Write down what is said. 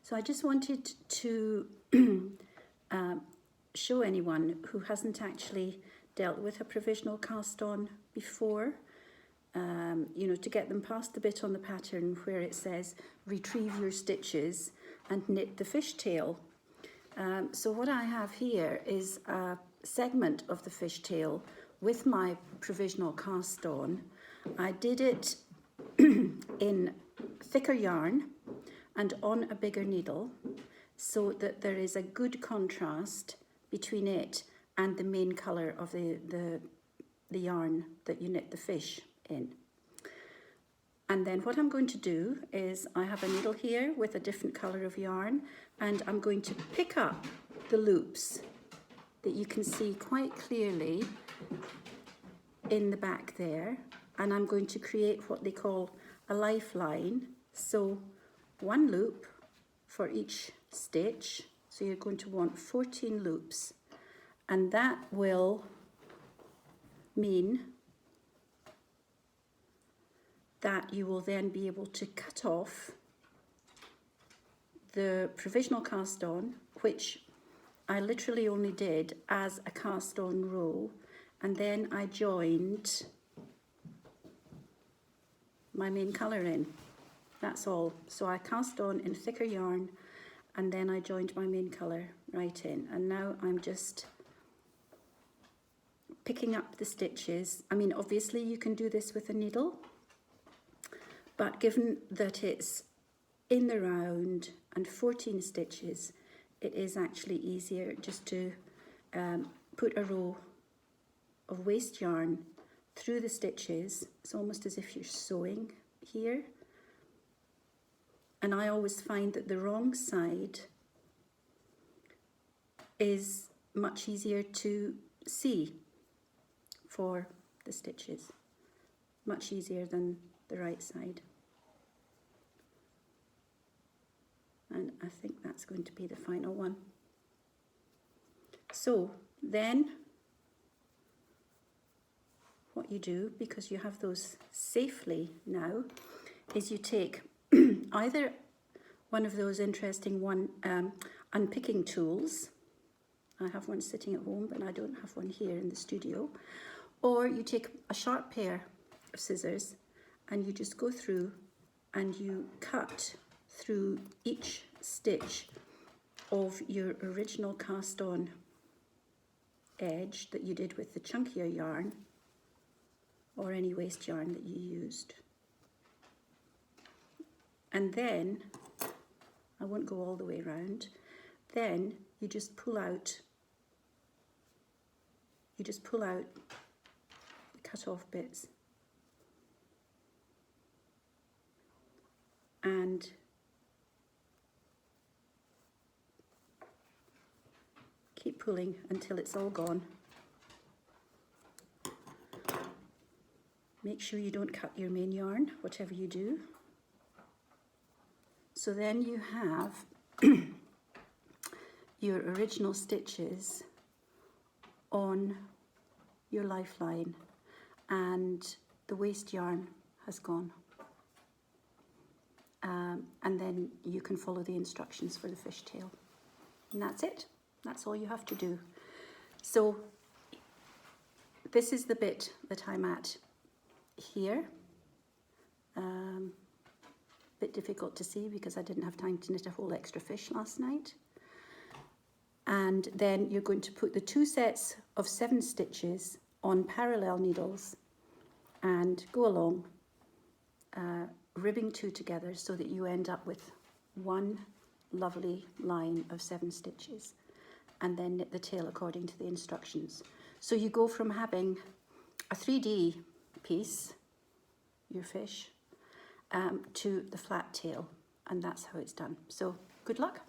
So I just wanted to show anyone who hasn't actually dealt with a provisional cast on before, you know, to get them past the bit on the pattern where it says retrieve your stitches and knit the fishtail. So what I have here is a segment of the fishtail with my provisional cast on. I did it in thicker yarn and on a bigger needle so that there is a good contrast between it and the main colour of the yarn that you knit the fish in. And then what I'm going to do is I have a needle here with a different colour of yarn, and I'm going to pick up the loops that you can see quite clearly in the back there, and I'm going to create what they call a lifeline. So one loop for each stitch, so you're going to want 14 loops, and that will mean that you will then be able to cut off the provisional cast on, which I literally only did as a cast on row, and then I joined my main colour in. That's all. So I cast on in thicker yarn and then I joined my main colour right in, and now I'm just picking up the stitches. I mean, obviously you can do this with a needle, but given that it's in the round and 14 stitches, it is actually easier just to put a row of waste yarn through the stitches. It's almost as if you're sewing here. And I always find that the wrong side is much easier to see for the stitches, much easier than the right side. And I think that's going to be the final one. So then what you do, because you have those safely now, is you take either one of those interesting unpicking tools. I have one sitting at home, but I don't have one here in the studio. Or you take a sharp pair of scissors and you just go through and you cut through each stitch of your original cast on edge that you did with the chunkier yarn or any waste yarn that you used. And then, I won't go all the way around, then you just pull out the cut off bits and keep pulling until it's all gone. Make sure you don't cut your main yarn, whatever you do. So then you have your original stitches on your lifeline and the waste yarn has gone. And then you can follow the instructions for the fishtail. And that's it. That's all you have to do. So this is the bit that I'm at here. Bit difficult to see because I didn't have time to knit a whole extra fish last night. And then you're going to put the 2 sets of 7 stitches on parallel needles and go along, ribbing 2 together so that you end up with one lovely line of 7 stitches, and then knit the tail according to the instructions. So you go from having a 3D piece, your fish, to the flat tail, and that's how it's done. So good luck.